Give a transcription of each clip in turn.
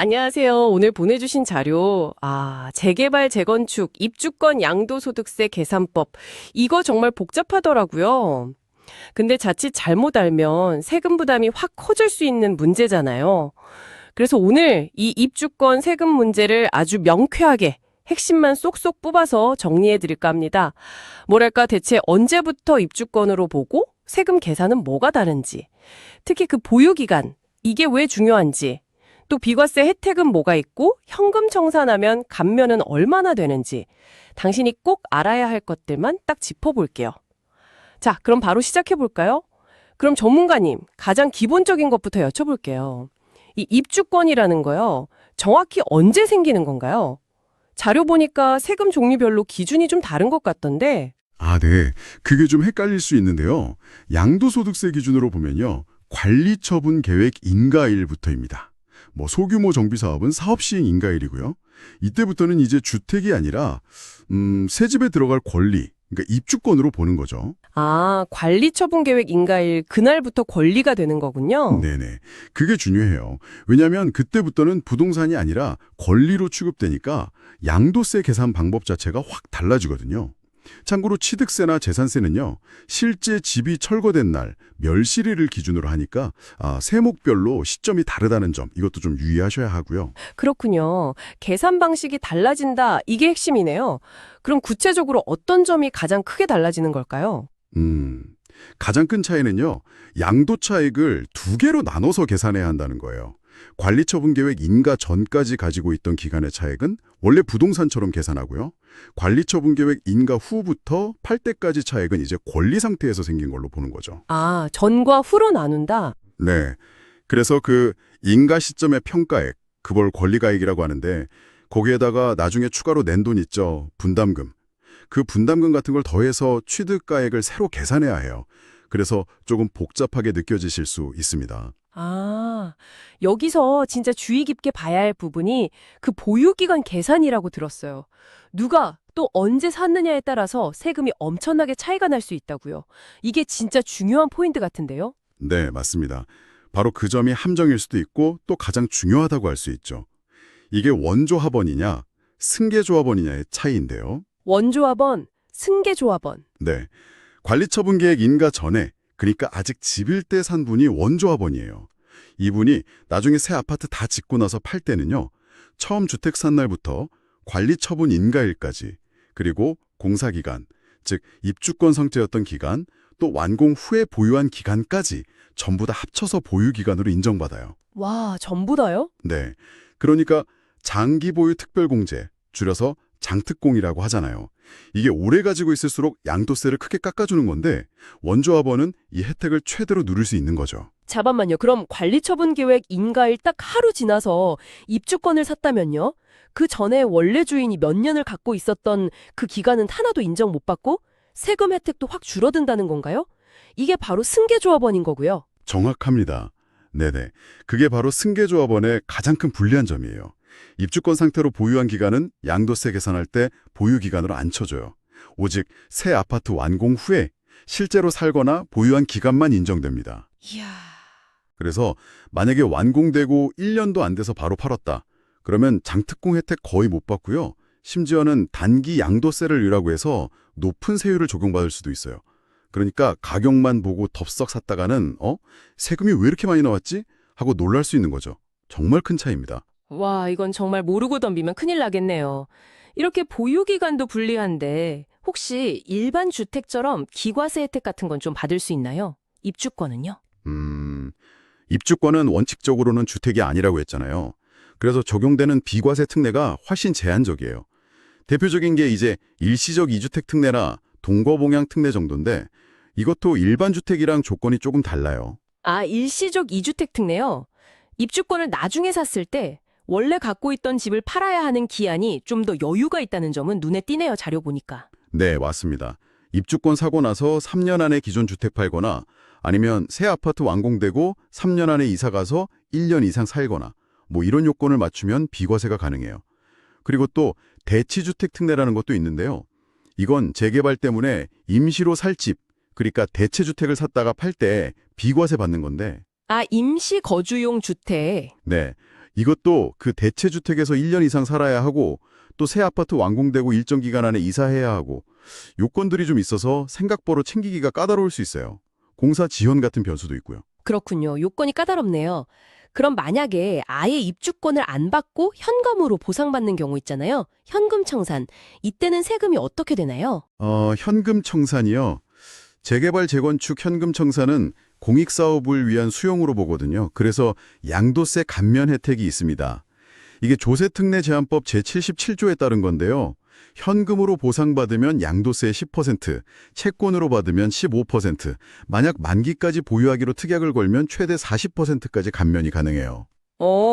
안녕하세요. 오늘 보내주신 자료, 재개발, 재건축, 입주권 양도소득세 계산법. 이거 정말 복잡하더라고요. 근데 자칫 잘못 알면 세금 부담이 확 커질 수 있는 문제잖아요. 그래서 오늘 이 입주권 세금 문제를 아주 명쾌하게 핵심만 쏙쏙 뽑아서 정리해 드릴까 합니다. 뭐랄까 대체 언제부터 입주권으로 보고 세금 계산은 뭐가 다른지, 특히 그 보유기간, 이게 왜 중요한지, 또 비과세 혜택은 뭐가 있고 현금 청산하면 감면은 얼마나 되는지 당신이 꼭 알아야 할 것들만 딱 짚어볼게요. 자, 그럼 바로 시작해볼까요? 그럼 전문가님, 가장 기본적인 것부터 여쭤볼게요. 이 입주권이라는 거요, 정확히 언제 생기는 건가요? 자료 보니까 세금 종류별로 기준이 좀 다른 것 같던데. 네. 그게 좀 헷갈릴 수 있는데요. 양도소득세 기준으로 보면요. 관리처분 계획 인가일부터입니다. 소규모 정비사업은 사업시행 인가일이고요. 이때부터는 이제 주택이 아니라 새 집에 들어갈 권리, 그러니까 입주권으로 보는 거죠. 관리처분계획 인가일 그날부터 권리가 되는 거군요. 네네. 그게 중요해요. 왜냐하면 그때부터는 부동산이 아니라 권리로 취급되니까 양도세 계산 방법 자체가 확 달라지거든요. 참고로 취득세나 재산세는요, 실제 집이 철거된 날, 멸실일을 기준으로 하니까 세목별로 시점이 다르다는 점, 이것도 좀 유의하셔야 하고요. 그렇군요. 계산 방식이 달라진다. 이게 핵심이네요. 그럼 구체적으로 어떤 점이 가장 크게 달라지는 걸까요? 가장 큰 차이는요, 양도 차익을 두 개로 나눠서 계산해야 한다는 거예요. 관리처분계획 인가 전까지 가지고 있던 기간의 차익은 원래 부동산처럼 계산하고요. 관리처분계획 인가 후부터 팔 때까지 차익은 이제 권리 상태에서 생긴 걸로 보는 거죠. 전과 후로 나눈다? 네. 그래서 그 인가 시점의 평가액, 그걸 권리가액이라고 하는데 거기에다가 나중에 추가로 낸 돈 있죠. 분담금. 그 분담금 같은 걸 더해서 취득가액을 새로 계산해야 해요. 그래서 조금 복잡하게 느껴지실 수 있습니다. 여기서 진짜 주의 깊게 봐야 할 부분이 그 보유기간 계산이라고 들었어요. 누가 또 언제 샀느냐에 따라서 세금이 엄청나게 차이가 날 수 있다고요. 이게 진짜 중요한 포인트 같은데요? 네, 맞습니다. 바로 그 점이 함정일 수도 있고 또 가장 중요하다고 할 수 있죠. 이게 원조합원이냐, 승계조합원이냐의 차이인데요. 원조합원, 승계조합원. 네, 관리처분계획 인가 전에, 그러니까 아직 집일 때 산 분이 원조합원이에요. 이분이 나중에 새 아파트 다 짓고 나서 팔 때는요, 처음 주택 산 날부터 관리처분 인가일까지, 그리고 공사기간, 즉 입주권 상태였던 기간, 또 완공 후에 보유한 기간까지 전부 다 합쳐서 보유기간으로 인정받아요. 와, 전부 다요? 네, 그러니까 장기보유 특별공제, 줄여서 장특공이라고 하잖아요. 이게 오래 가지고 있을수록 양도세를 크게 깎아주는 건데 원조합원은 이 혜택을 최대로 누릴 수 있는 거죠. 잠깐만요. 그럼 관리처분계획 인가일 딱 하루 지나서 입주권을 샀다면요? 그 전에 원래 주인이 몇 년을 갖고 있었던 그 기간은 하나도 인정 못 받고 세금 혜택도 확 줄어든다는 건가요? 이게 바로 승계조합원인 거고요. 정확합니다. 네네. 그게 바로 승계조합원의 가장 큰 불리한 점이에요. 입주권 상태로 보유한 기간은 양도세 계산할 때 보유기간으로 안 쳐줘요. 오직 새 아파트 완공 후에 실제로 살거나 보유한 기간만 인정됩니다. 이야. 그래서 만약에 완공되고 1년도 안 돼서 바로 팔았다. 그러면 장특공 혜택 거의 못 받고요. 심지어는 단기 양도세를 유라고 해서 높은 세율을 적용받을 수도 있어요. 그러니까 가격만 보고 덥석 샀다가는 세금이 왜 이렇게 많이 나왔지? 하고 놀랄 수 있는 거죠. 정말 큰 차이입니다. 와, 이건 정말 모르고 덤비면 큰일 나겠네요. 이렇게 보유기간도 불리한데 혹시 일반 주택처럼 기과세 혜택 같은 건 좀 받을 수 있나요? 입주권은요? 입주권은 원칙적으로는 주택이 아니라고 했잖아요. 그래서 적용되는 비과세 특례가 훨씬 제한적이에요. 대표적인 게 이제 일시적 이주택 특례나 동거봉양 특례 정도인데 이것도 일반 주택이랑 조건이 조금 달라요. 일시적 이주택 특례요? 입주권을 나중에 샀을 때 원래 갖고 있던 집을 팔아야 하는 기한이 좀 더 여유가 있다는 점은 눈에 띄네요, 자료 보니까. 네, 맞습니다. 입주권 사고 나서 3년 안에 기존 주택 팔거나 아니면 새 아파트 완공되고 3년 안에 이사 가서 1년 이상 살거나 이런 요건을 맞추면 비과세가 가능해요. 그리고 또 대치주택 특례라는 것도 있는데요. 이건 재개발 때문에 임시로 살 집, 그러니까 대체주택을 샀다가 팔 때 비과세 받는 건데 임시 거주용 주택. 네, 이것도 그 대체주택에서 1년 이상 살아야 하고 또 새 아파트 완공되고 일정 기간 안에 이사해야 하고 요건들이 좀 있어서 생각보로 챙기기가 까다로울 수 있어요. 공사 지연 같은 변수도 있고요. 그렇군요. 요건이 까다롭네요. 그럼 만약에 아예 입주권을 안 받고 현금으로 보상받는 경우 있잖아요. 현금 청산. 이때는 세금이 어떻게 되나요? 현금 청산이요. 재개발 재건축 현금 청산은 공익사업을 위한 수용으로 보거든요. 그래서 양도세 감면 혜택이 있습니다. 이게 조세특례 제한법 제77조에 따른 건데요. 현금으로 보상받으면 양도세 10%, 채권으로 받으면 15%, 만약 만기까지 보유하기로 특약을 걸면 최대 40%까지 감면이 가능해요.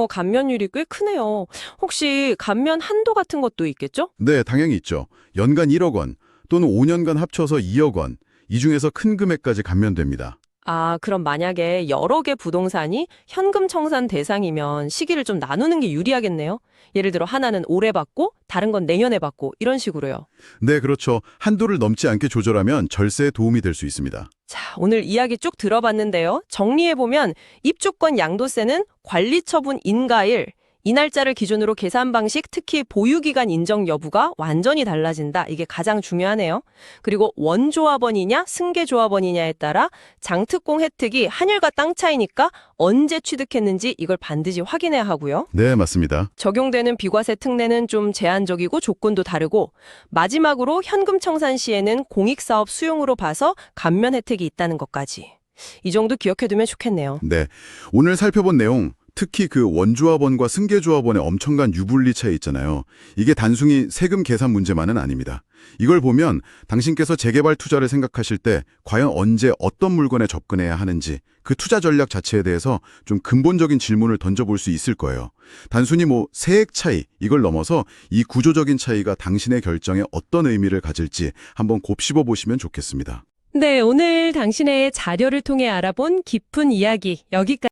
감면율이 꽤 크네요. 혹시 감면 한도 같은 것도 있겠죠? 네, 당연히 있죠. 연간 1억 원 또는 5년간 합쳐서 2억 원, 이 중에서 큰 금액까지 감면됩니다. 그럼 만약에 여러 개 부동산이 현금 청산 대상이면 시기를 좀 나누는 게 유리하겠네요. 예를 들어 하나는 올해 받고 다른 건 내년에 받고 이런 식으로요. 네, 그렇죠. 한도를 넘지 않게 조절하면 절세에 도움이 될 수 있습니다. 자, 오늘 이야기 쭉 들어봤는데요. 정리해보면 입주권 양도세는 관리처분 인가일, 이 날짜를 기준으로 계산 방식, 특히 보유기간 인정 여부가 완전히 달라진다. 이게 가장 중요하네요. 그리고 원조합원이냐 승계조합원이냐에 따라 장특공 혜택이 하늘과 땅 차이니까 언제 취득했는지 이걸 반드시 확인해야 하고요. 네, 맞습니다. 적용되는 비과세 특례는 좀 제한적이고 조건도 다르고 마지막으로 현금 청산 시에는 공익사업 수용으로 봐서 감면 혜택이 있다는 것까지. 이 정도 기억해두면 좋겠네요. 네, 오늘 살펴본 내용, 특히 그 원조합원과 승계조합원의 엄청난 유불리 차이 있잖아요. 이게 단순히 세금 계산 문제만은 아닙니다. 이걸 보면 당신께서 재개발 투자를 생각하실 때 과연 언제 어떤 물건에 접근해야 하는지 그 투자 전략 자체에 대해서 좀 근본적인 질문을 던져볼 수 있을 거예요. 단순히 세액 차이, 이걸 넘어서 이 구조적인 차이가 당신의 결정에 어떤 의미를 가질지 한번 곱씹어 보시면 좋겠습니다. 네, 오늘 당신의 자료를 통해 알아본 깊은 이야기 여기까지.